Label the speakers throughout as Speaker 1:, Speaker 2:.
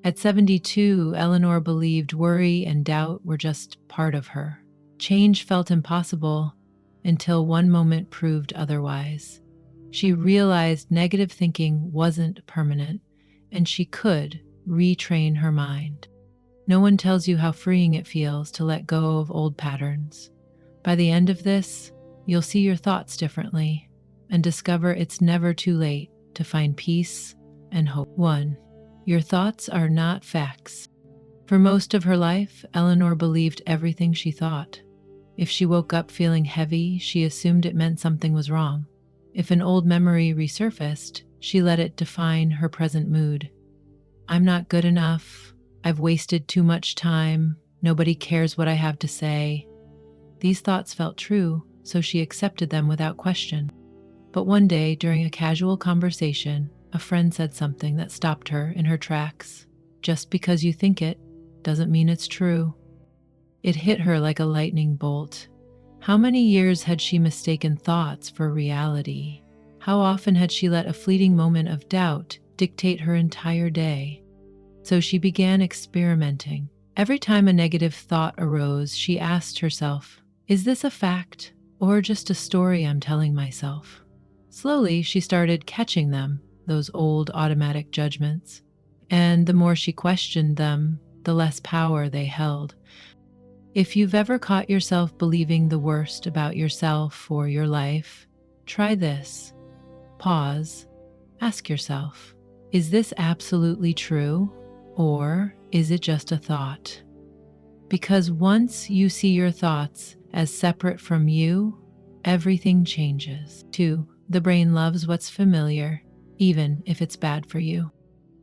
Speaker 1: At 72, Eleanor believed worry and doubt were just part of her. Change felt impossible until one moment proved otherwise. She realized negative thinking wasn't permanent, and she could retrain her mind. No one tells you how freeing it feels to let go of old patterns. By the end of this, you'll see your thoughts differently and discover it's never too late to find peace and hope. 1. Your thoughts are not facts. For most of her life, Eleanor believed everything she thought. If she woke up feeling heavy, she assumed it meant something was wrong. If an old memory resurfaced, she let it define her present mood. I'm not good enough. I've wasted too much time. Nobody cares what I have to say. These thoughts felt true, so she accepted them without question. But one day, during a casual conversation, a friend said something that stopped her in her tracks. Just because you think it doesn't mean it's true. It hit her like a lightning bolt. How many years had she mistaken thoughts for reality? How often had she let a fleeting moment of doubt dictate her entire day? So she began experimenting. Every time a negative thought arose, she asked herself, is this a fact or just a story I'm telling myself? Slowly, she started catching them, those old automatic judgments. And the more she questioned them, the less power they held. If you've ever caught yourself believing the worst about yourself or your life, try this. Pause. Ask yourself, is this absolutely true, or is it just a thought? Because once you see your thoughts as separate from you, everything changes. 2. The brain loves what's familiar, even if it's bad for you.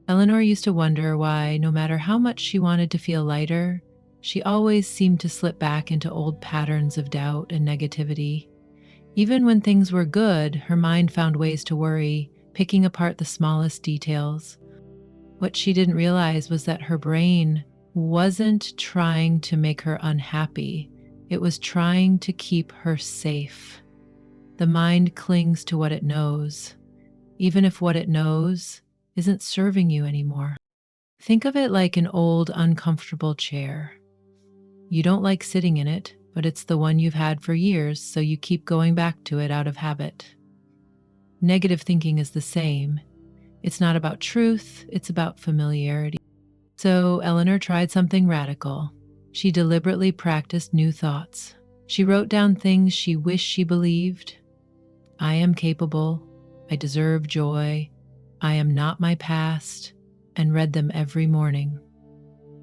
Speaker 1: Eleanor used to wonder why, no matter how much she wanted to feel lighter, she always seemed to slip back into old patterns of doubt and negativity. Even when things were good, her mind found ways to worry, picking apart the smallest details. What she didn't realize was that her brain wasn't trying to make her unhappy. It was trying to keep her safe. The mind clings to what it knows, even if what it knows isn't serving you anymore. Think of it like an old, uncomfortable chair. You don't like sitting in it, but it's the one you've had for years, so you keep going back to it out of habit. Negative thinking is the same. It's not about truth, it's about familiarity. So Eleanor tried something radical. She deliberately practiced new thoughts. She wrote down things she wished she believed. I am capable. I deserve joy. I am not my past, and read them every morning.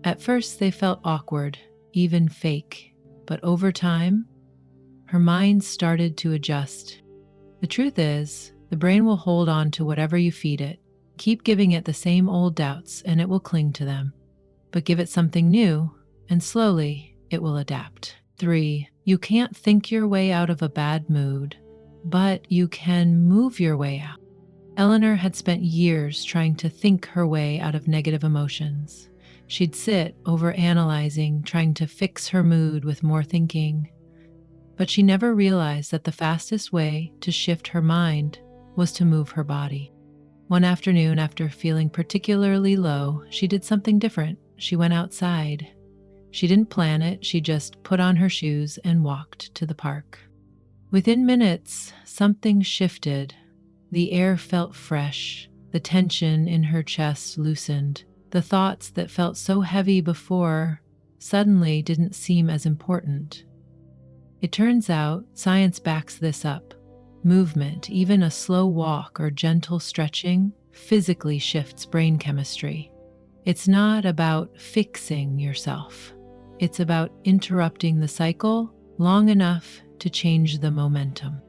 Speaker 1: At first, they felt awkward, even fake, but over time, her mind started to adjust. The truth is, the brain will hold on to whatever you feed it. Keep giving it the same old doubts, and it will cling to them. But give it something new, and slowly, it will adapt. 3. You can't think your way out of a bad mood, but you can move your way out. Eleanor had spent years trying to think her way out of negative emotions. She'd sit overanalyzing, trying to fix her mood with more thinking. But she never realized that the fastest way to shift her mind was to move her body. One afternoon, after feeling particularly low, she did something different. She went outside. She didn't plan it, she just put on her shoes and walked to the park. Within minutes, something shifted. The air felt fresh. The tension in her chest loosened. The thoughts that felt so heavy before suddenly didn't seem as important. It turns out science backs this up. Movement, even a slow walk or gentle stretching, physically shifts brain chemistry. It's not about fixing yourself. It's about interrupting the cycle long enough to change the momentum.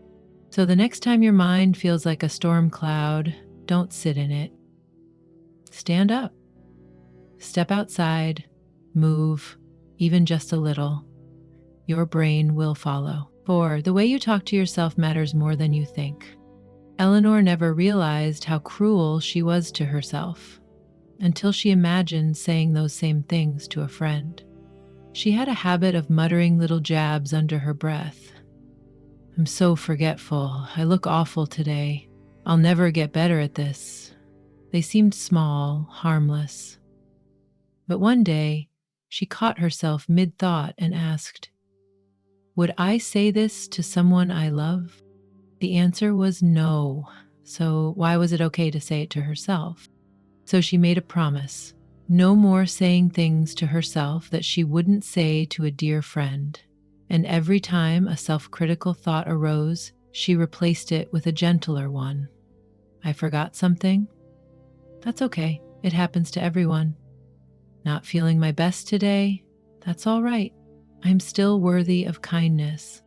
Speaker 1: So the next time your mind feels like a storm cloud, don't sit in it. Stand up. Step outside, move, even just a little. Your brain will follow. 4. The way you talk to yourself matters more than you think. Eleanor never realized how cruel she was to herself until she imagined saying those same things to a friend. She had a habit of muttering little jabs under her breath. I'm so forgetful. I look awful today. I'll never get better at this. They seemed small, harmless. But one day, she caught herself mid-thought and asked, "Would I say this to someone I love?" The answer was no. So why was it okay to say it to herself? So she made a promise. No more saying things to herself that she wouldn't say to a dear friend. And every time a self-critical thought arose, she replaced it with a gentler one. I forgot something? That's okay. It happens to everyone. Not feeling my best today? That's all right. I'm still worthy of kindness.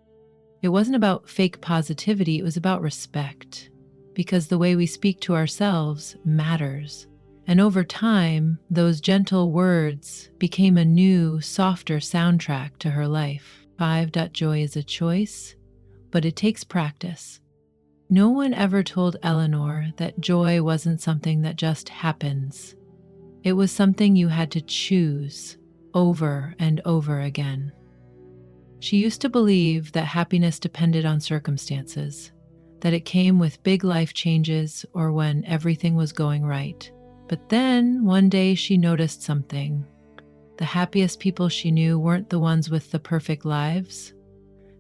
Speaker 1: It wasn't about fake positivity, it was about respect. Because the way we speak to ourselves matters. And over time, those gentle words became a new, softer soundtrack to her life. 5. Joy is a choice, but it takes practice. No one ever told Eleanor that joy wasn't something that just happens. It was something you had to choose over and over again. She used to believe that happiness depended on circumstances, that it came with big life changes or when everything was going right. But then one day she noticed something. The happiest people she knew weren't the ones with the perfect lives.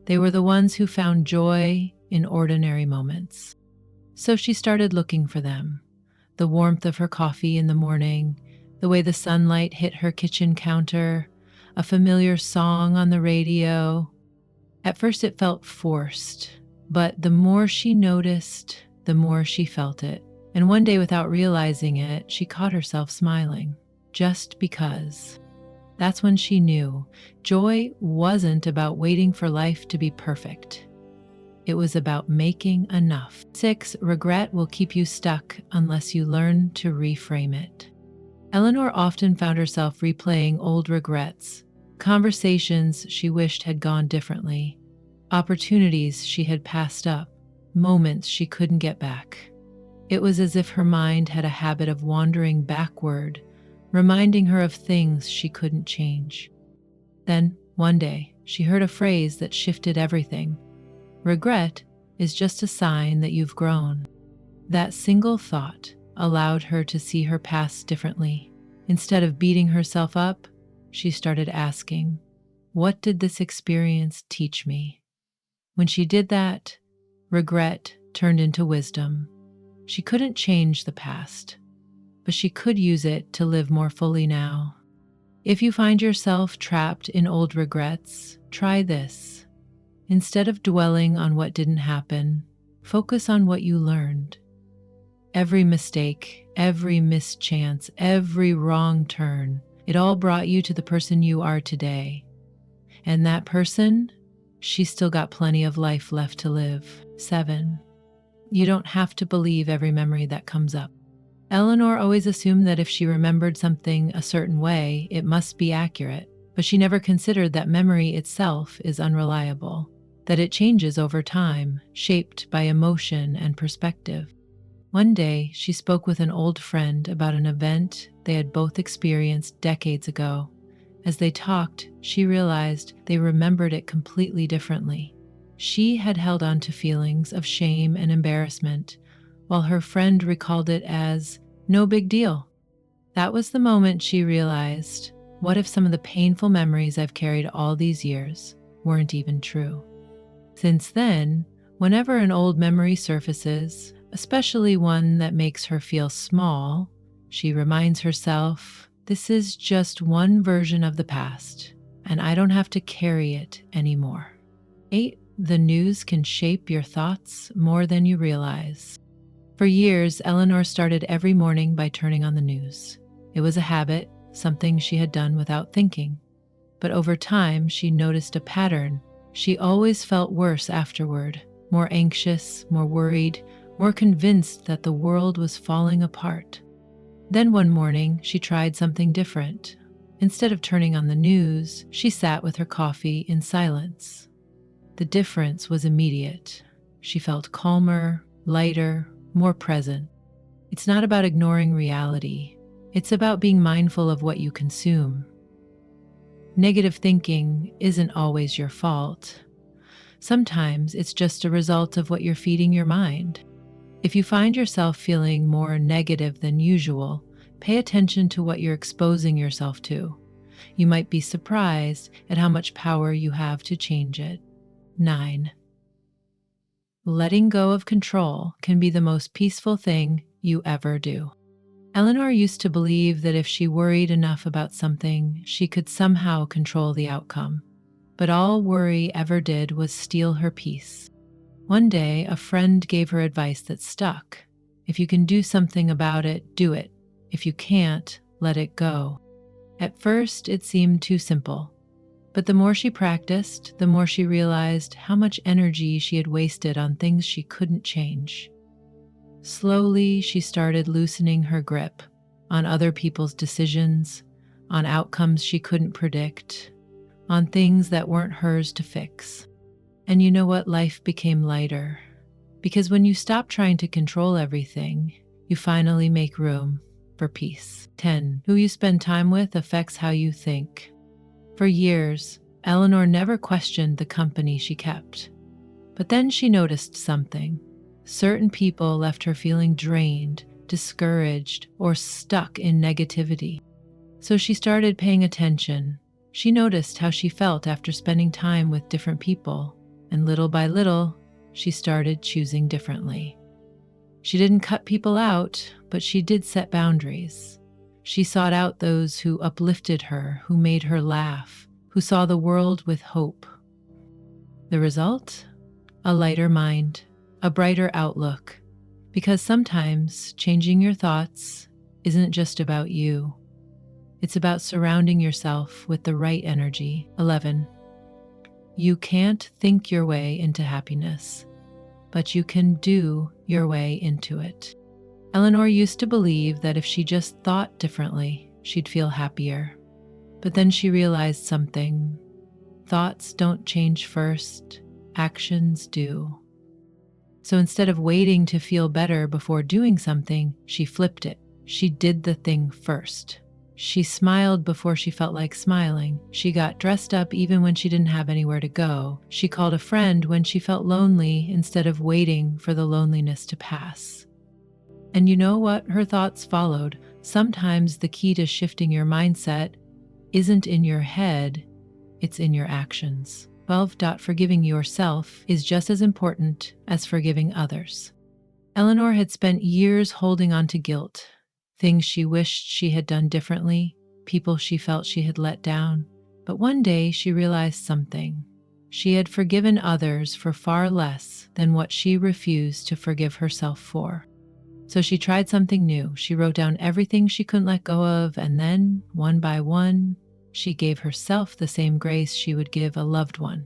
Speaker 1: They were the ones who found joy in ordinary moments. So she started looking for them. The warmth of her coffee in the morning, the way the sunlight hit her kitchen counter, a familiar song on the radio. At first it felt forced, but the more she noticed, the more she felt it. And one day, without realizing it, she caught herself smiling, just because. That's when she knew joy wasn't about waiting for life to be perfect. It was about making enough. 6. Regret will keep you stuck unless you learn to reframe it. Eleanor often found herself replaying old regrets, conversations she wished had gone differently, opportunities she had passed up, moments she couldn't get back. It was as if her mind had a habit of wandering backward, reminding her of things she couldn't change. Then, one day, she heard a phrase that shifted everything. Regret is just a sign that you've grown. That single thought allowed her to see her past differently. Instead of beating herself up, she started asking, "What did this experience teach me?" When she did that, regret turned into wisdom. She couldn't change the past, but she could use it to live more fully now. If you find yourself trapped in old regrets, try this. Instead of dwelling on what didn't happen, focus on what you learned. Every mistake, every missed chance, every wrong turn, it all brought you to the person you are today. And that person, she's still got plenty of life left to live. 7. You don't have to believe every memory that comes up. Eleanor always assumed that if she remembered something a certain way, it must be accurate, but she never considered that memory itself is unreliable, that it changes over time, shaped by emotion and perspective. One day, she spoke with an old friend about an event they had both experienced decades ago. As they talked, she realized they remembered it completely differently. She had held on to feelings of shame and embarrassment, while her friend recalled it as no big deal. That was the moment she realized, what if some of the painful memories I've carried all these years weren't even true? Since then, whenever an old memory surfaces, especially one that makes her feel small, she reminds herself, this is just one version of the past, and I don't have to carry it anymore. 8. The news can shape your thoughts more than you realize. For years, Eleanor started every morning by turning on the news. It was a habit, something she had done without thinking. But over time, she noticed a pattern. She always felt worse afterward, more anxious, more worried, more convinced that the world was falling apart. Then one morning, she tried something different. Instead of turning on the news, she sat with her coffee in silence. The difference was immediate. She felt calmer, lighter, more present. It's not about ignoring reality. It's about being mindful of what you consume. Negative thinking isn't always your fault. Sometimes it's just a result of what you're feeding your mind. If you find yourself feeling more negative than usual, Pay attention to what you're exposing yourself to. You might be surprised at how much power you have to change it. 9. Letting go of control can be the most peaceful thing you ever do. Eleanor used to believe that if she worried enough about something, she could somehow control the outcome. But all worry ever did was steal her peace. One day, a friend gave her advice that stuck. If you can do something about it, do it. If you can't, let it go. At first, it seemed too simple. But the more she practiced, the more she realized how much energy she had wasted on things she couldn't change. Slowly, she started loosening her grip on other people's decisions, on outcomes she couldn't predict, on things that weren't hers to fix. And you know what? Life became lighter. Because when you stop trying to control everything, you finally make room for peace. 10. Who you spend time with affects how you think. For years, Eleanor never questioned the company she kept. But then she noticed something. Certain people left her feeling drained, discouraged, or stuck in negativity. So she started paying attention. She noticed how she felt after spending time with different people, and little by little, she started choosing differently. She didn't cut people out, but she did set boundaries. She sought out those who uplifted her, who made her laugh, who saw the world with hope. The result? A lighter mind, a brighter outlook. Because sometimes changing your thoughts isn't just about you. It's about surrounding yourself with the right energy. 11. You can't think your way into happiness, but you can do your way into it. Eleanor used to believe that if she just thought differently, she'd feel happier. But then she realized something. Thoughts don't change first, actions do. So instead of waiting to feel better before doing something, she flipped it. She did the thing first. She smiled before she felt like smiling. She got dressed up even when she didn't have anywhere to go. She called a friend when she felt lonely instead of waiting for the loneliness to pass. And you know what? Her thoughts followed. Sometimes the key to shifting your mindset isn't in your head, it's in your actions. 12. Forgiving yourself is just as important as forgiving others. Eleanor had spent years holding on to guilt, things she wished she had done differently, people she felt she had let down. But one day she realized something. She had forgiven others for far less than what she refused to forgive herself for. So she tried something new. She wrote down everything she couldn't let go of, and then, one by one, she gave herself the same grace she would give a loved one.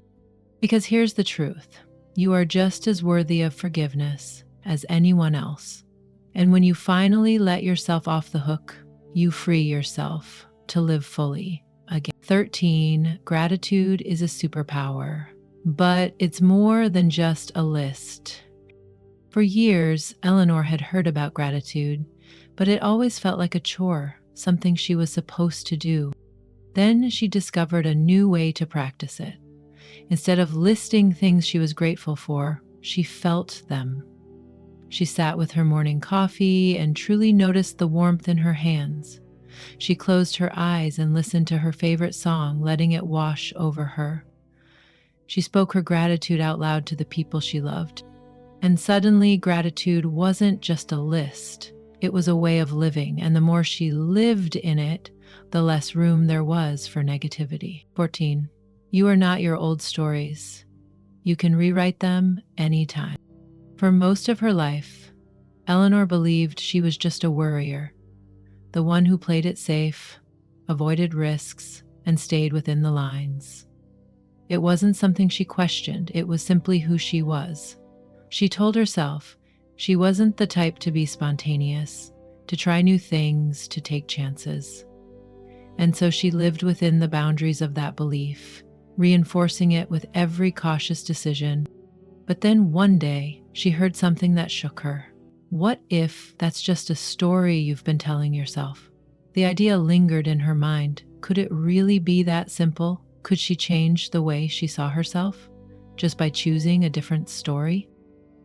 Speaker 1: Because here's the truth. You are just as worthy of forgiveness as anyone else. And when you finally let yourself off the hook, you free yourself to live fully again. 13. Gratitude is a superpower, but it's more than just a list. For years, Eleanor had heard about gratitude, but it always felt like a chore, something she was supposed to do. Then she discovered a new way to practice it. Instead of listing things she was grateful for, she felt them. She sat with her morning coffee and truly noticed the warmth in her hands. She closed her eyes and listened to her favorite song, letting it wash over her. She spoke her gratitude out loud to the people she loved. And suddenly, gratitude wasn't just a list. It was a way of living, and the more she lived in it, the less room there was for negativity. 14. You are not your old stories. You can rewrite them anytime. For most of her life, Eleanor believed she was just a worrier, the one who played it safe, avoided risks, and stayed within the lines. It wasn't something she questioned, it was simply who she was. She told herself she wasn't the type to be spontaneous, to try new things, to take chances. And so she lived within the boundaries of that belief, reinforcing it with every cautious decision. But then one day, she heard something that shook her. What if that's just a story you've been telling yourself? The idea lingered in her mind. Could it really be that simple? Could she change the way she saw herself just by choosing a different story?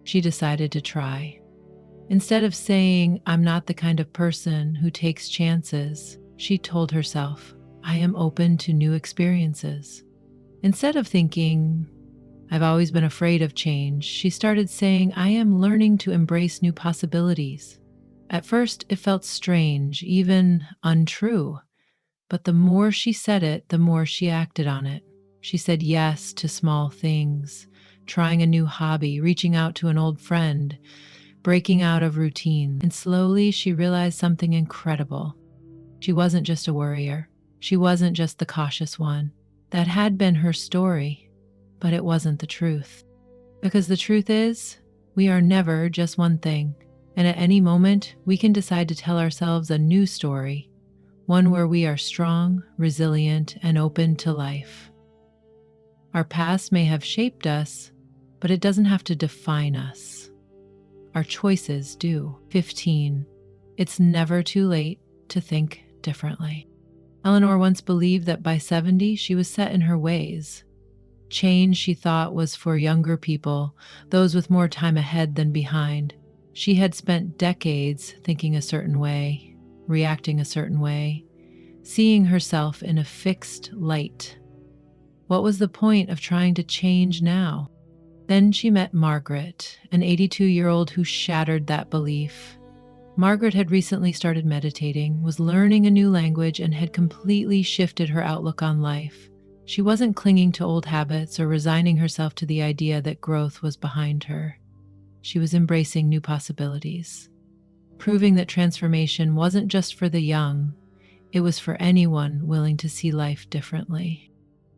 Speaker 1: She decided to try. Instead of saying, "I'm not the kind of person who takes chances," she told herself, "I am open to new experiences." Instead of thinking, "I've always been afraid of change," she started saying, "I am learning to embrace new possibilities." At first, it felt strange, even untrue, but the more she said it, the more she acted on it. She said yes to small things, trying a new hobby, reaching out to an old friend, breaking out of routine. And slowly she realized something incredible. She wasn't just a worrier. She wasn't just the cautious one. That had been her story, but it wasn't the truth. Because the truth is, we are never just one thing. And at any moment, we can decide to tell ourselves a new story, one where we are strong, resilient, and open to life. Our past may have shaped us, but it doesn't have to define us. Our choices do. 15. It's never too late to think differently. Eleanor once believed that by 70, she was set in her ways. Change, she thought, was for younger people, those with more time ahead than behind. She had spent decades thinking a certain way, reacting a certain way, seeing herself in a fixed light. What was the point of trying to change now? Then she met Margaret, an 82-year-old who shattered that belief. Margaret had recently started meditating, was learning a new language, and had completely shifted her outlook on life. She wasn't clinging to old habits or resigning herself to the idea that growth was behind her. She was embracing new possibilities, proving that transformation wasn't just for the young, it was for anyone willing to see life differently.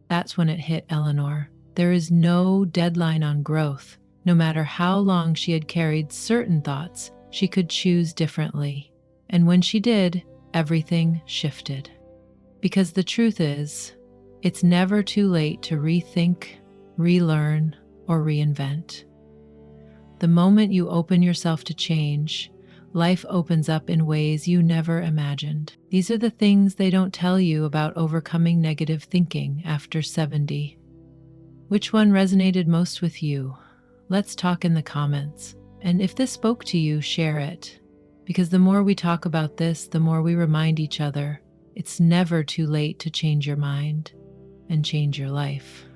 Speaker 1: That's when it hit Eleanor. There is no deadline on growth. No matter how long she had carried certain thoughts, she could choose differently. And when she did, everything shifted. Because the truth is, it's never too late to rethink, relearn, or reinvent. The moment you open yourself to change, life opens up in ways you never imagined. These are the things they don't tell you about overcoming negative thinking after 70. Which one resonated most with you? Let's talk in the comments. And if this spoke to you, share it. Because the more we talk about this, the more we remind each other it's never too late to change your mind and change your life.